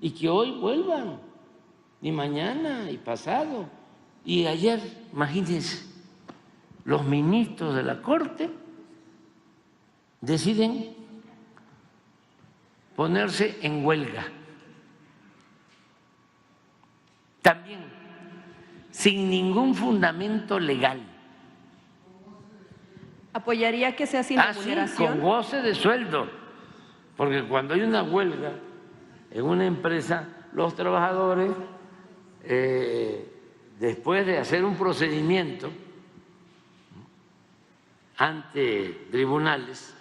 y que hoy vuelvan, y mañana y pasado. Y ayer, imagínense, los ministros de la Corte deciden ponerse en huelga. También sin ningún fundamento legal. ¿Apoyaría que sea sin remuneración? Sí, con goce de sueldo, porque cuando hay una huelga en una empresa, los trabajadores, después de hacer un procedimiento ante tribunales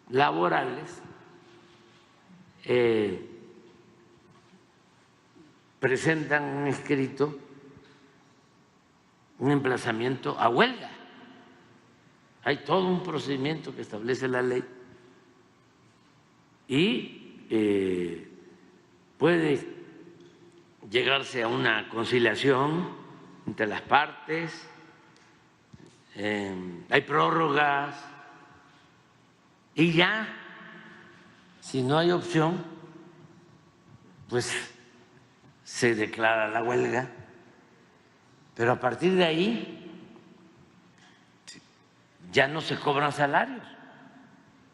laborales, presentan un escrito, un emplazamiento a huelga. Hay todo un procedimiento que establece la ley y puede llegarse a una conciliación entre las partes, hay prórrogas y ya, si no hay opción, pues se declara la huelga, pero a partir de ahí ya no se cobran salarios.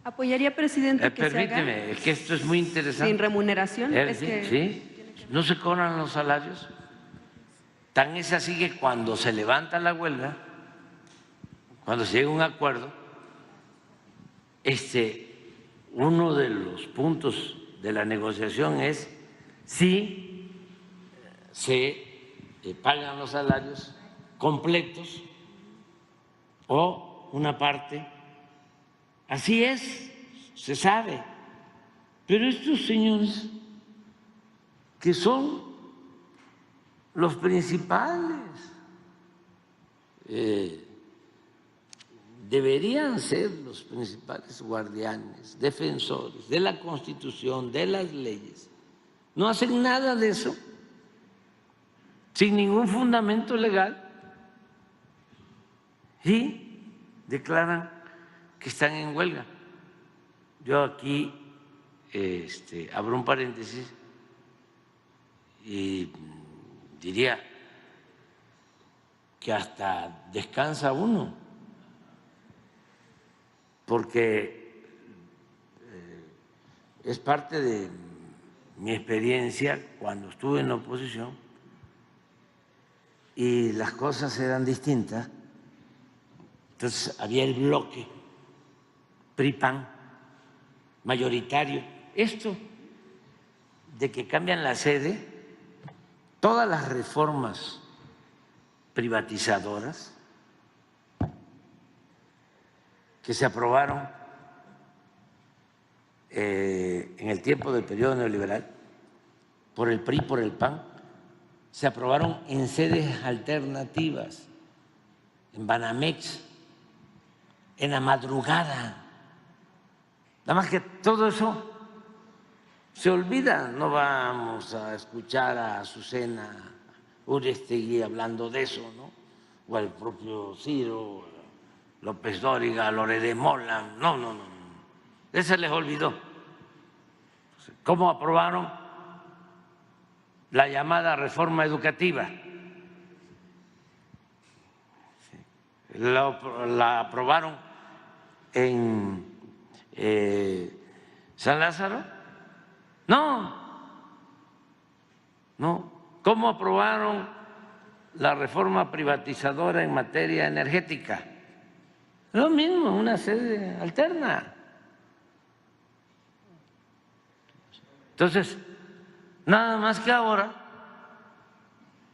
¿Apoyaría, presidente, que Permíteme, se haga es que esto es muy interesante. sin remuneración? Sí, no se cobran los salarios. Tan es así que cuando se levanta la huelga, cuando se llega a un acuerdo, uno de los puntos de la negociación es si se pagan los salarios completos o una parte. Así es, se sabe. Pero estos señores, que son los principales, deberían ser los principales guardianes, defensores de la Constitución, de las leyes, no hacen nada de eso, sin ningún fundamento legal, y declaran que están en huelga. Yo aquí abro un paréntesis y diría que hasta descansa uno, porque es parte de mi experiencia cuando estuve en la oposición y las cosas eran distintas. Entonces había el bloque PRI-PAN mayoritario. Esto de que cambian la sede, todas las reformas privatizadoras que se aprobaron en el tiempo del periodo neoliberal por el PRI, por el PAN, se aprobaron en sedes alternativas, en Banamex, en la madrugada. Nada más que todo eso se olvida. No vamos a escuchar a Azucena Urestegui hablando de eso, ¿no? O al propio Ciro, López Dóriga, Lore de Mola. No. Eso les olvidó. ¿Cómo aprobaron la llamada reforma educativa? La aprobaron en San Lázaro. No. ¿Cómo aprobaron la reforma privatizadora en materia energética? Lo mismo, una sede alterna. Entonces, nada más que ahora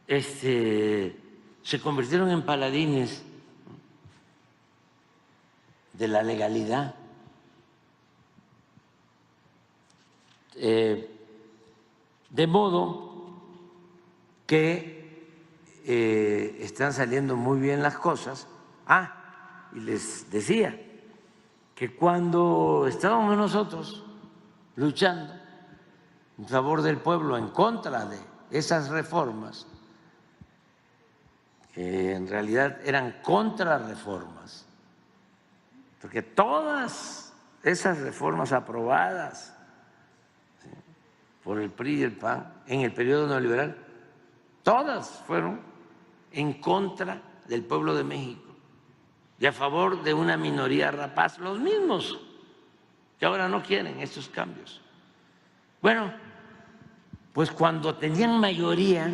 se convirtieron en paladines de la legalidad. De modo que están saliendo muy bien las cosas. Y les decía que cuando estábamos nosotros luchando en favor del pueblo, en contra de esas reformas, que en realidad eran contrarreformas, porque todas esas reformas aprobadas por el PRI y el PAN en el periodo neoliberal, todas fueron en contra del pueblo de México y a favor de una minoría rapaz, los mismos que ahora no quieren estos cambios. Bueno, pues cuando tenían mayoría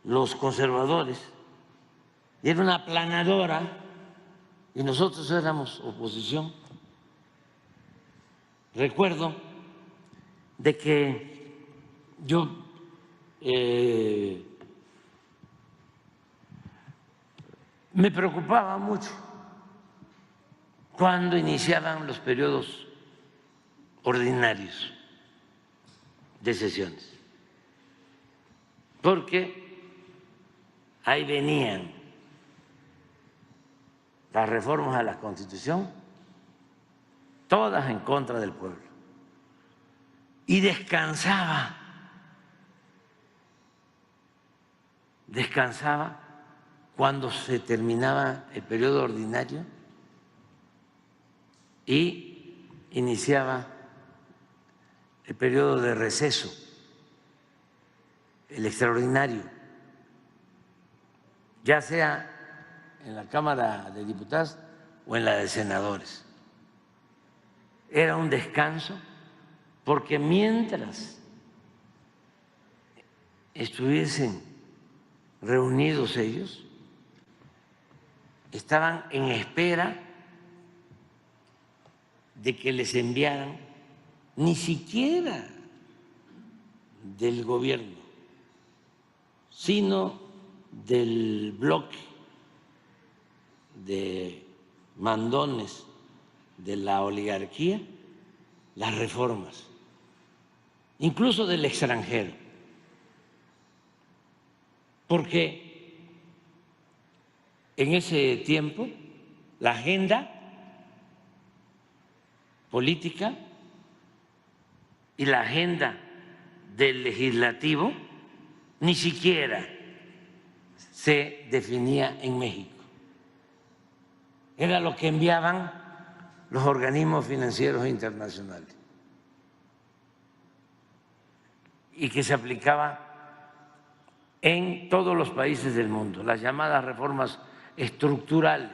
los conservadores, era una aplanadora y nosotros éramos oposición. Recuerdo de que yo me preocupaba mucho cuando iniciaban los periodos ordinarios de sesiones, porque ahí venían las reformas a la Constitución, todas en contra del pueblo, y descansaba cuando se terminaba el periodo ordinario y iniciaba el periodo de receso, el extraordinario, ya sea en la Cámara de Diputados o en la de Senadores. Era un descanso porque mientras estuviesen reunidos ellos, estaban en espera de que les enviaran, ni siquiera del gobierno, sino del bloque de mandones de la oligarquía, las reformas, incluso del extranjero, porque en ese tiempo la agenda política y la agenda del legislativo ni siquiera se definía en México. Era lo que enviaban los organismos financieros internacionales y que se aplicaba en todos los países del mundo, las llamadas reformas estructurales,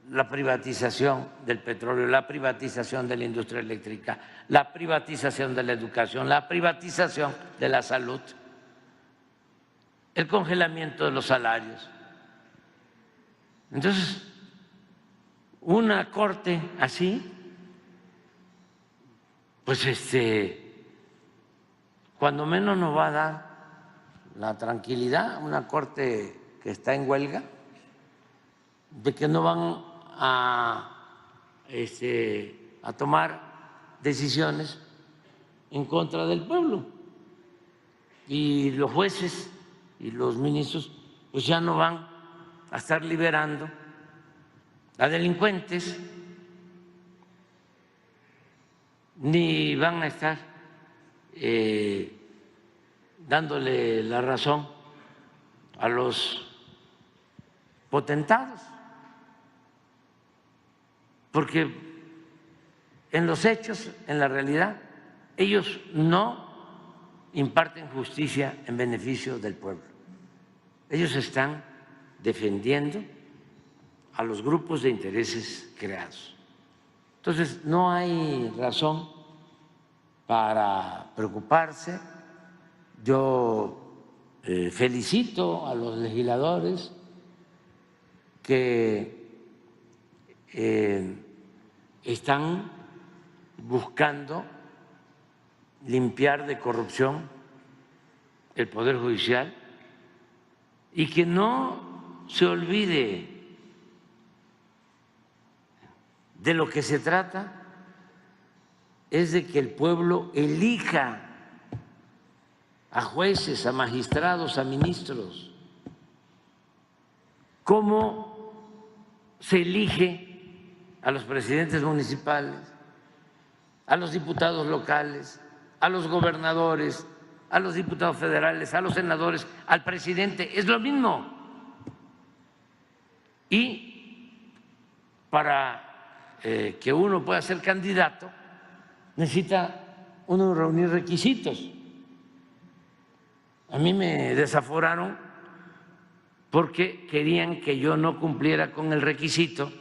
la privatización del petróleo, la privatización de la industria eléctrica, la privatización de la educación, la privatización de la salud, el congelamiento de los salarios. Entonces, una corte así, pues cuando menos nos va a dar la tranquilidad, una corte que está en huelga, de que no van a tomar decisiones en contra del pueblo. Y los jueces y los ministros pues ya no van a estar liberando a delincuentes, ni van a estar dándole la razón a los potentados, porque en los hechos, en la realidad, ellos no imparten justicia en beneficio del pueblo. Ellos están defendiendo a los grupos de intereses creados. Entonces, no hay razón para preocuparse. Yo felicito a los legisladores que están buscando limpiar de corrupción el Poder Judicial y que no se olvide de lo que se trata es de que el pueblo elija a jueces, a magistrados, a ministros. ¿Cómo se elige a los presidentes municipales, a los diputados locales, a los gobernadores, a los diputados federales, a los senadores, al presidente? Es lo mismo. Y para que uno pueda ser candidato, necesita uno reunir requisitos. A mí me desaforaron porque querían que yo no cumpliera con el requisito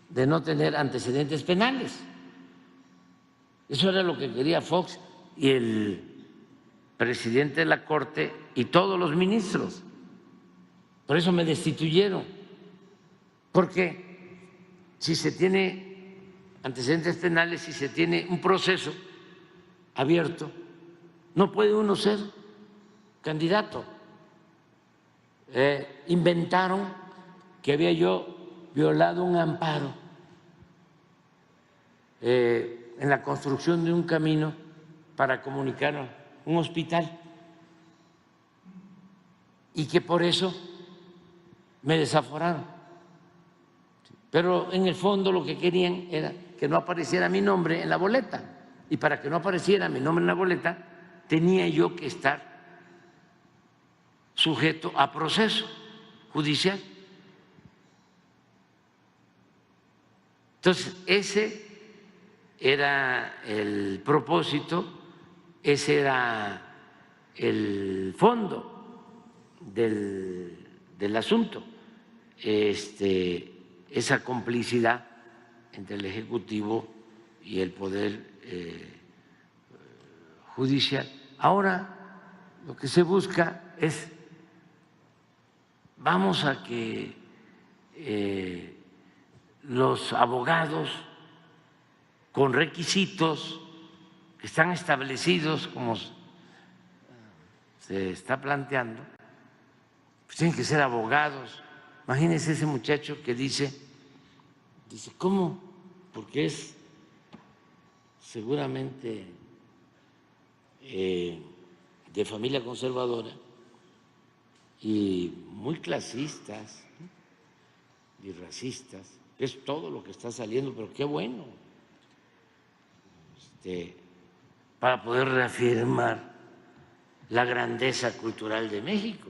de no tener antecedentes penales. Eso era lo que quería Fox y el presidente de la Corte y todos los ministros. Por eso me destituyeron, porque si se tiene antecedentes penales, si se tiene un proceso abierto, no puede uno ser candidato. Inventaron que había yo violado un amparo en la construcción de un camino para comunicar un hospital y que por eso me desaforaron. Pero en el fondo lo que querían era que no apareciera mi nombre en la boleta, y para que no apareciera mi nombre en la boleta tenía yo que estar sujeto a proceso judicial. Entonces, ese era el propósito, ese era el fondo del asunto, esa complicidad entre el Ejecutivo y el Poder Judicial. Ahora lo que se busca es, vamos a que los abogados con requisitos que están establecidos como se está planteando, pues tienen que ser abogados. Imagínense ese muchacho que dice, ¿cómo? Porque es seguramente de familia conservadora y muy clasistas y racistas. Es todo lo que está saliendo, pero qué bueno, para poder reafirmar la grandeza cultural de México.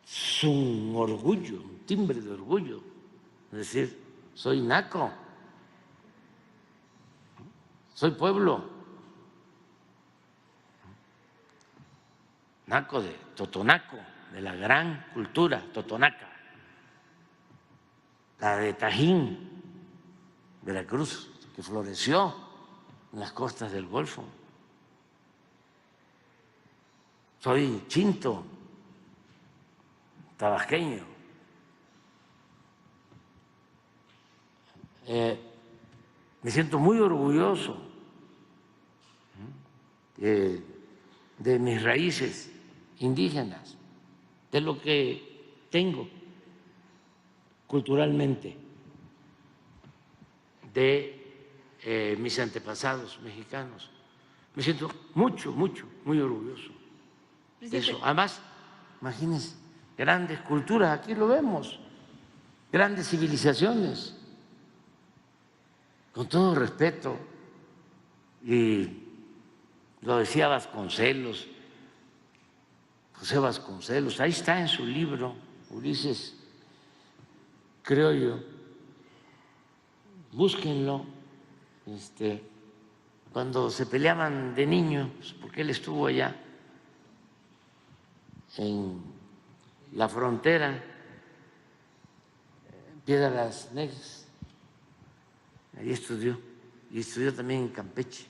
Es un orgullo, un timbre de orgullo, es decir, soy naco, soy pueblo, naco de Totonaco, de la gran cultura totonaca, la de Tajín, Veracruz, que floreció en las costas del Golfo. Soy chinto, tabasqueño. Me siento muy orgulloso de mis raíces indígenas, de lo que tengo culturalmente, de mis antepasados mexicanos. Me siento muy orgulloso de eso. Además, imagínense, grandes culturas, aquí lo vemos, grandes civilizaciones, con todo respeto, y lo decía Vasconcelos, José Vasconcelos, ahí está en su libro, Ulises Criollo, búsquenlo, cuando se peleaban de niños, porque él estuvo allá en la frontera, Piedras Negras, ahí estudió, y estudió también en Campeche.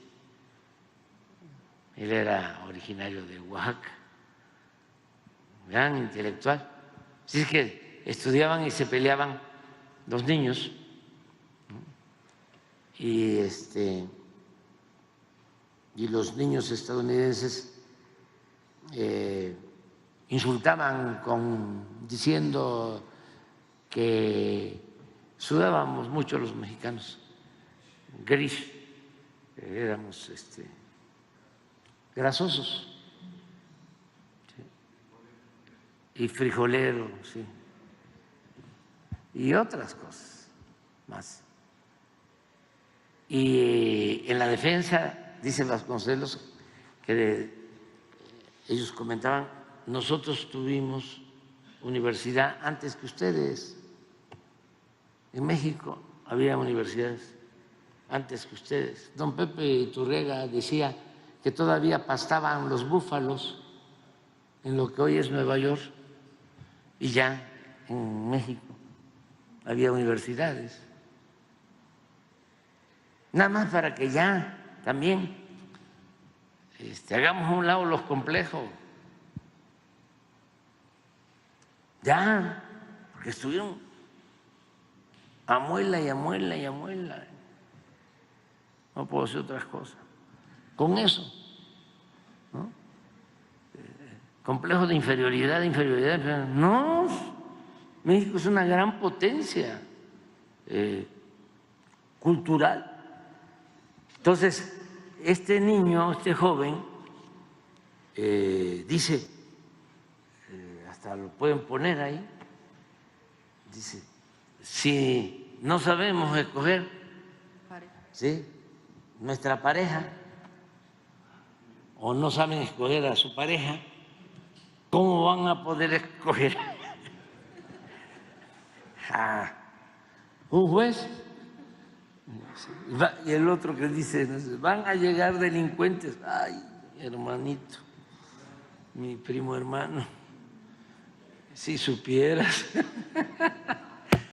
Él era originario de Oaxaca, gran intelectual. Así es que estudiaban y se peleaban los niños, y los niños estadounidenses insultaban diciendo que sudábamos mucho los mexicanos, gris, éramos grasosos, ¿sí? Y frijoleros, sí, y otras cosas más. Y en la defensa, dice Vasconcelos, que ellos comentaban, nosotros tuvimos universidad antes que ustedes en México, había universidades antes que ustedes. Don Pepe Iturriaga decía que todavía pastaban los búfalos en lo que hoy es Nueva York, y ya en México había universidades. Nada más para que ya también hagamos a un lado los complejos. Ya, porque estuvieron a muela y a muela y a muela. No puedo hacer otras cosas. Con eso, ¿no? Complejo de inferioridad, No, México es una gran potencia cultural. Entonces, este niño, este joven, dice, hasta lo pueden poner ahí, dice, si no sabemos escoger, ¿sí?, nuestra pareja, o no saben escoger a su pareja, ¿cómo van a poder escoger a un juez? Y el otro que dice, van a llegar delincuentes. Ay, hermanito, mi primo hermano, si supieras.